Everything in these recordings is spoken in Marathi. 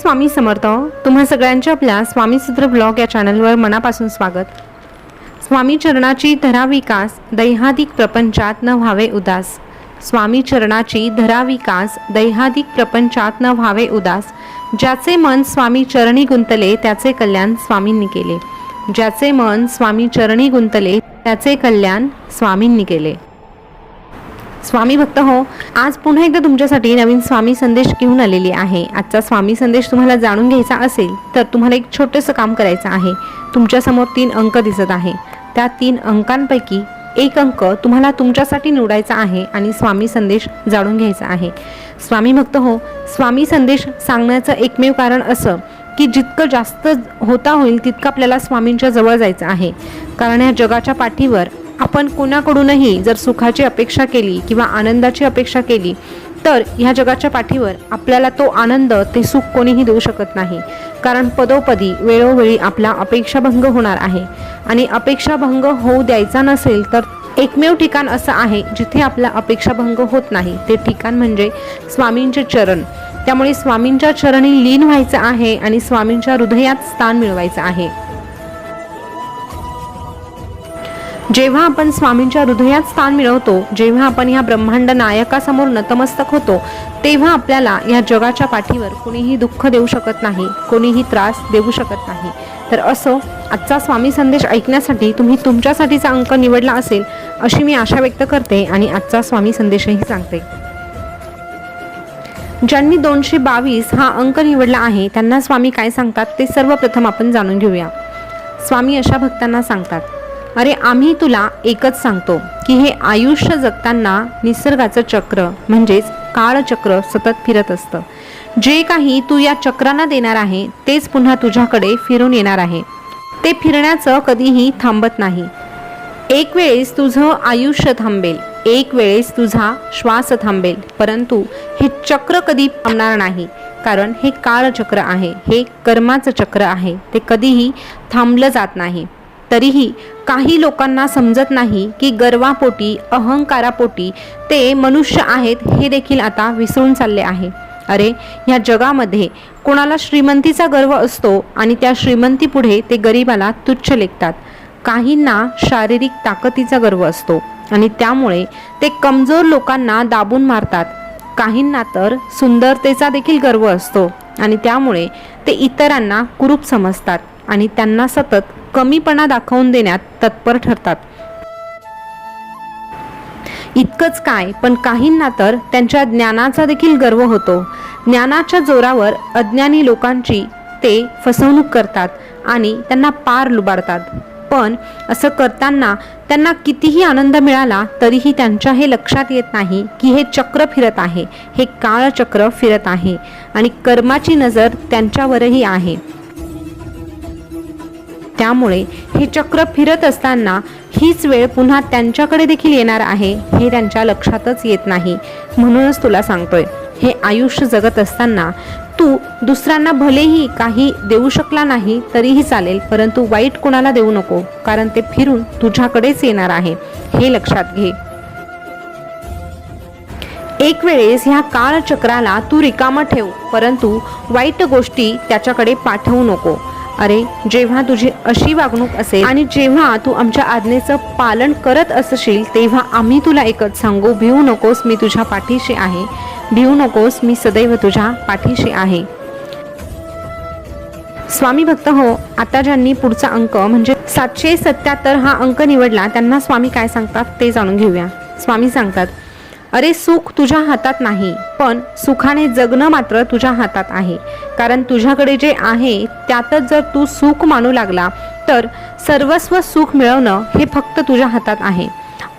स्वामी समर्थ. तुम्हा सगळ्यांच्या आपल्या स्वामीसूत्र ब्लॉग या चॅनलवर मनापासून स्वागत. स्वामी चरणाची धरा विकास, दैहादिक प्रपंचात न व्हावे उदास. स्वामी चरणाची धरा विकास, दैहादिक प्रपंचात न व्हावे उदास. ज्याचे मन स्वामी चरणी गुंतले त्याचे कल्याण स्वामींनी केले. ज्याचे मन स्वामी चरणी गुंतले त्याचे कल्याण स्वामींनी केले. स्वामी भक्त हो, आज पुन्हा एकदा तुमच्यासाठी नवीन स्वामी संदेश घेऊन आलेली आहे. आजचा स्वामी संदेश तुम्हाला जाणून घ्यायचा असेल तर तुम्हाला एक छोटंसं काम करायचं आहे. तुमच्यासमोर 3 अंक दिसत आहे. त्या 3 अंकांपैकी एक अंक तुम्हाला तुमच्यासाठी निवडायचा आहे आणि स्वामी संदेश जाणून घ्यायचा आहे. स्वामी भक्त हो, स्वामी संदेश सांगण्याचं एकमेव कारण असं की जितकं जास्त होता होईल तितकं आपल्याला स्वामींच्या जवळ जायचं आहे. कारण या जगाच्या पाठीवर आपण कोणाकडूनही जर सुखाची अपेक्षा केली किंवा आनंदाची अपेक्षा केली तर ह्या जगाच्या पाठीवर आपल्याला तो आनंद, ते सुख कोणीही देऊ शकत नाही. कारण पदोपदी वेळोवेळी आपला अपेक्षाभंग होणार आहे आणि अपेक्षाभंग होऊ द्यायचा नसेल तर एकमेव ठिकाण असं आहे जिथे आपला अपेक्षाभंग होत नाही. ते ठिकाण म्हणजे स्वामींचे चरण. त्यामुळे स्वामींच्या चरणी लीन व्हायचं आहे आणि स्वामींच्या हृदयात स्थान मिळवायचं आहे. जेव्हा आपण स्वामींच्या हृदयात स्थान मिळवतो, जेव्हा आपण या ब्रह्मांड नायकासमोर नतमस्तक होतो, तेव्हा आपल्याला या जगाच्या पाठीवर कोणीही दुःख देऊ शकत नाही, कोणीही त्रास देऊ शकत नाही. तर असो, आजचा स्वामी संदेश ऐकण्यासाठी तुम्ही तुमच्यासाठीचा अंक निवडला असेल अशी मी आशा व्यक्त करते आणि आजचा स्वामी संदेशही सांगते. ज्यांनी 222 हा अंक निवडला आहे त्यांना स्वामी काय सांगतात ते सर्वप्रथम आपण जाणून घेऊया. स्वामी अशा भक्तांना सांगतात, अरे आम्ही तुला एकच सांगतो की हे आयुष्य जगताना निसर्गाचं चक्र म्हणजेच काळचक्र सतत फिरत असतं. जे काही तू या चक्रांना देणार आहे तेच पुन्हा तुझ्याकडे फिरून येणार आहे. ते फिरण्याचं कधीही थांबत नाही. एक वेळेस तुझं आयुष्य थांबेल, एक वेळेस तुझा श्वास थांबेल, परंतु हे चक्र कधी थांबणार नाही. कारण हे काळचक्र आहे, हे कर्माचं चक्र आहे, ते कधीही थांबलं जात नाही. तरीही काही लोकांना समजत नाही की गर्वापोटी, अहंकारापोटी ते मनुष्य आहेत हे देखील आता विसरून चालले आहे. अरे ह्या जगामध्ये कोणाला श्रीमंतीचा गर्व असतो आणि त्या श्रीमंतीपुढे ते गरिबाला तुच्छ लेखतात. काहींना शारीरिक ताकदीचा गर्व असतो आणि त्यामुळे ते कमजोर लोकांना दाबून मारतात. काहींना तर सुंदरतेचा देखील गर्व असतो आणि त्यामुळे ते इतरांना कुरूप समजतात आणि त्यांना सतत कमीपणा दाखवून देण्यात तत्पर ठरतात. इतकंच काय, पण काहींना तर त्यांच्या ज्ञानाचा देखील गर्व होतो. ज्ञानाच्या जोरावर अज्ञानी लोकांची ते फसवणूक करतात आणि त्यांना पार लुबाडतात. पण असं करताना त्यांना कितीही आनंद मिळाला तरीही त्यांच्या हे लक्षात येत नाही की हे चक्र फिरत आहे, हे काळचक्र फिरत आहे आणि कर्माची नजर त्यांच्यावरही आहे. त्यामुळे हे चक्र फिरत असताना हीच वेळ पुन्हा त्यांच्याकडे देखील येणार आहे हे त्यांच्या लक्षातच येत नाही. म्हणूनच तुला सांगतोय, हे आयुष्य जगत असताना तू दुसऱ्यांना भलेही काही देऊ शकला नाही तरीही चालेल, परंतु वाईट कोणाला देऊ नको, कारण ते फिरून तुझ्याकडेच येणार आहे, हे लक्षात घे. एक वेळेस ह्या काळचक्राला तू रिकामं ठेव, परंतु वाईट गोष्टी त्याच्याकडे पाठवू नको. अरे जेव्हा तुझी अशी वागणूक असेल आणि जेव्हा तू आमच्या आज्ञेचं पालन करत असशील तेव्हा आम्ही तुला एकच सांगू, भिवू नकोस, मी तुझ्या पाठीशी आहे. भिवू नकोस, मी सदैव तुझ्या पाठीशी आहे. स्वामी भक्त हो, आता ज्यांनी पुढचा अंक म्हणजे 777 हा अंक निवडला त्यांना स्वामी काय सांगतात ते जाणून घेऊया. स्वामी सांगतात, अरे सुख तुझ्या हातात नाही, पण सुखाने जगणं मात्र तुझ्या हातात आहे. कारण तुझ्याकडे जे आहे त्यातच जर तू सुख मानू लागला तर सर्वस्व सुख मिळवणं हे फक्त तुझ्या हातात आहे.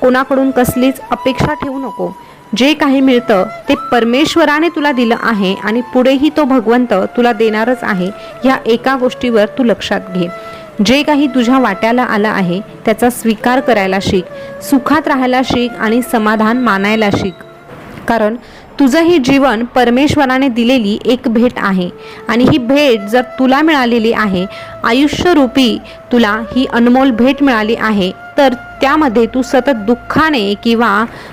कोणाकडून कसलीच अपेक्षा ठेवू नको. जे काही मिळतं ते परमेश्वराने तुला दिलं आहे आणि पुढेही तो भगवंत तुला देणारच आहे. ह्या एका गोष्टीवर तू लक्षात घे. जे काही तुझ्या वाट्याला आलं आहे त्याचा स्वीकार करायला शिक, सुखात राहायला शिक आणि समाधान मानायला शिक. कारण तुझं हे जीवन परमेश्वराने दिलेली एक भेट आहे आणि ही भेट जर तुला मिळालेली आहे, आयुष्यरूपी तुला ही अनमोल भेट मिळाली आहे, तर त्यामध्ये तू सतत दुःखाने किंवा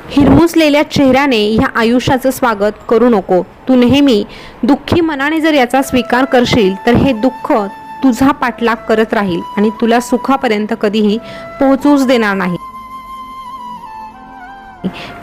हिरमुसलेल्या चेहऱ्याने ह्या आयुष्याचं स्वागत करू नको. तू नेहमी दुःखी मनाने जर याचा स्वीकार करशील तर हे दुःख तुझा पाठलाग करत राहील आणि तुला सुखापर्यंत कधीही पोहोचूच देणार नाही.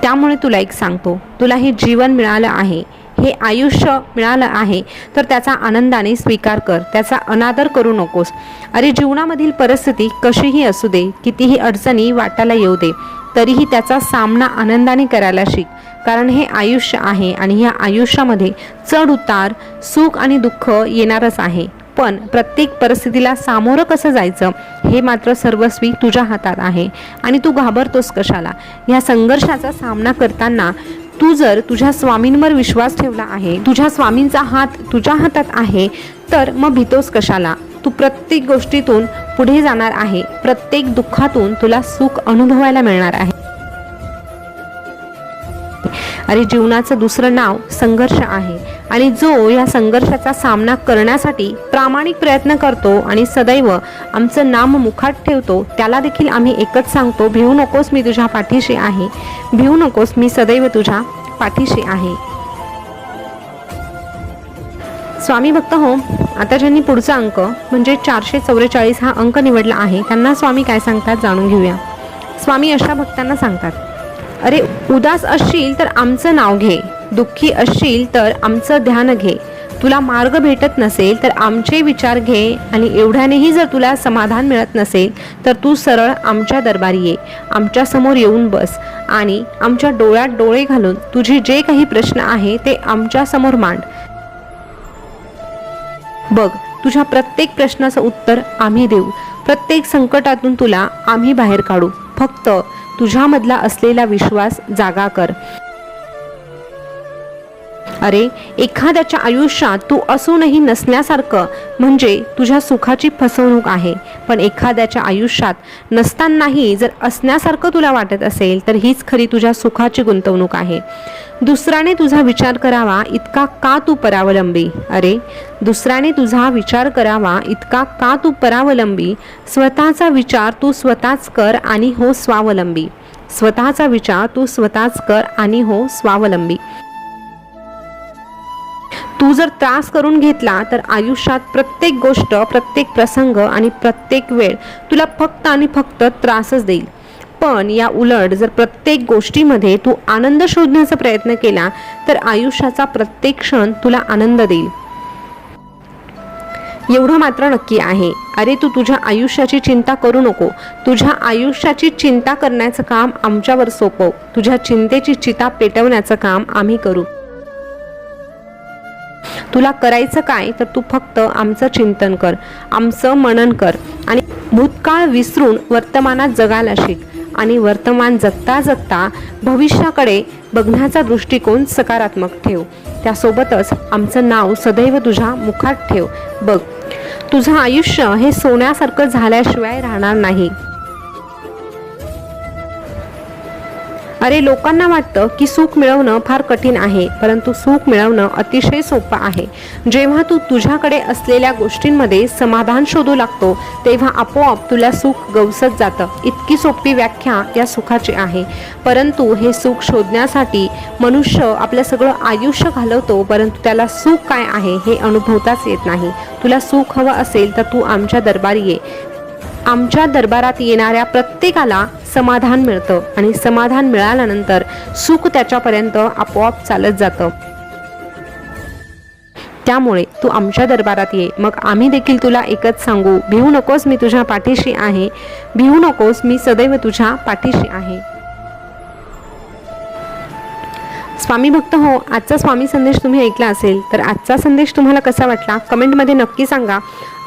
त्यामुळे तुला एक सांगतो, तुला हे जीवन मिळालं आहे, हे आयुष्य मिळालं आहे, तर त्याचा आनंदाने स्वीकार कर, त्याचा अनादर करू नकोस. अरे जीवनामधील परिस्थिती कशीही असू दे, कितीही अडचणी वाटायला येऊ दे, तरीही त्याचा सामना आनंदाने करायला शिक. कारण हे आयुष्य आहे आणि या आयुष्यामध्ये चढ उतार, सुख आणि दुःख येणारच आहे. पण प्रत्येक परिस्थितीला सामोरं कसं जायचं हे मात्र सर्वस्वी तुझ्या हातात आहे. आणि तू घाबरतोस कशाला? या संघर्षाचा सामना करताना तू जर तुझ्या स्वामींवर विश्वास ठेवला आहे, तुझ्या स्वामींचा हात तुझ्या हातात आहे, तर मग भीतोस कशाला? तू प्रत्येक गोष्टीतून पुढे जाणार आहे. प्रत्येक दुःखातून तुला सुख अनुभवायला मिळणार आहे. अरे जीवनाचं दुसरं नाव संघर्ष आहे आणि जो या संघर्षाचा सामना करण्यासाठी प्रामाणिक प्रयत्न करतो आणि सदैव आमचं नाम मुखात ठेवतो, त्याला देखील आम्ही एकच सांगतो, भिवू नकोस, मी तुझ्या पाठीशी आहे. भिवू नकोस, मी सदैव तुझ्या पाठीशी आहे. स्वामी भक्त हो, आता ज्यांनी पुढचा अंक म्हणजे 444 हा अंक निवडला आहे, त्यांना स्वामी काय सांगतात जाणून घेऊया. स्वामी अशा भक्तांना सांगतात, अरे उदास असशील तर आमचं नाव घे, दुःखी असशील तर आमचं ध्यान घे, तुला मार्ग भेटत नसेल तर आमचे विचार घे आणि एवढ्यानेही जर तुला समाधान मिळत नसेल तर तू सरळ आमच्या दरबारी ये, आमच्या समोर येऊन बस आणि आमच्या डोळ्यात डोळे घालून तुझे जे काही प्रश्न आहे ते आमच्या समोर मांड. बघ, तुझ्या प्रत्येक प्रश्नाचं उत्तर आम्ही देऊ, प्रत्येक संकटातून तुला आम्ही बाहेर काढू. फक्त तुझ्यामधला असलेला विश्वास जागा कर. अरे एखाद्याच्या आयुष्यात तू असूनही नसण्यासारखं म्हणजे तुझ्या सुखाची फसवणूक आहे. पण एखाद्याच्या आयुष्यात नसतानाही जर असण्यासारखं तुला वाटत असेल तर हीच खरी तुझ्या सुखाची गुंतवणूक आहे. दुसऱ्याने तुझा विचार करावा इतका का तू परावलंबी? अरे दुसऱ्याने तुझा विचार करावा इतका का तू परावलंबी? स्वतःचा विचार तू स्वतःच कर आणि हो स्वावलंबी. स्वतःचा विचार तू स्वतःच कर आणि हो स्वावलंबी. तू जर त्रास करून घेतला तर आयुष्यात प्रत्येक गोष्ट, प्रत्येक प्रसंग आणि प्रत्येक वेळ तुला फक्त आणि फक्त त्रासच देईल. पण या उलट जर प्रत्येक गोष्टीमध्ये तू आनंद शोधण्याचा प्रयत्न केला तर आयुष्याचा प्रत्येक क्षण तुला आनंद देईल. एवढं मात्र नक्की आहे, अरे तू तुझ्या आयुष्याची चिंता करू नको. तुझ्या आयुष्याची चिंता करण्याचं काम आमच्यावर सोपव. तुझ्या चिंतेची चिता पेटवण्याचं काम आम्ही करू. तुला करायचं काय तर तू फक्त आमचं चिंतन कर, आमचं मनन कर आणि भूतकाळ विसरून वर्तमानात जगायला शिक. आणि वर्तमान जगता जगता भविष्याकडे बघण्याचा दृष्टिकोन सकारात्मक ठेव. त्यासोबतच आमचं नाव सदैव तुझ्या मुखात ठेव. बघ, तुझं आयुष्य हे सोन्यासारखं झाल्याशिवाय राहणार नाही. अरे लोकांना वाटतं की सुख मिळवणं फार कठीण आहे, परंतु सुख मिळवणं अतिशय सोपं आहे. जेव्हा तू तुझ्याकडे असलेल्या गोष्टींमध्ये समाधान शोधू लागतो तेव्हा आपोआप तुला सुख गवसत जातं. इतकी सोपी व्याख्या या सुखाची आहे. परंतु हे सुख शोधण्यासाठी मनुष्य आपलं सगळं आयुष्य घालवतो, परंतु त्याला सुख काय आहे हे अनुभवताच येत नाही. तुला सुख हवं असेल तर तू आमच्या दरबारी ये. आमच्या दरबारात येणाऱ्या प्रत्येकाला समाधान मिळतं आणि समाधान मिळाल्यानंतर सुख त्याच्यापर्यंत आपोआप चालत जातं. त्यामुळे तू आमच्या दरबारात ये. मग आम्ही देखील तुला एकच सांगू, भिवू नकोस, मी तुझ्या पाठीशी आहे. भिवू नकोस, मी सदैव तुझ्या पाठीशी आहे. स्वामी भक्त हो, आजचा स्वामी संदेश तुम्ही ऐकला असेल तर आजचा संदेश तुम्हाला कसा वाटला कमेंटमध्ये नक्की सांगा.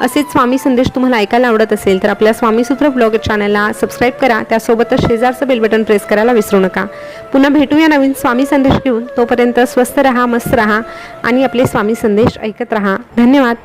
असेच स्वामी संदेश तुम्हाला ऐकायला आवडत असेल तर आपल्या स्वामीसूत्र ब्लॉग चॅनलला सबस्क्राईब करा. त्यासोबतच शेजारचं बेल बटन प्रेस करायला विसरू नका. पुन्हा भेटूया नवीन स्वामी संदेश घेऊन. तोपर्यंत स्वस्थ रहा, मस्त रहा आणि आपले स्वामी संदेश ऐकत रहा. धन्यवाद.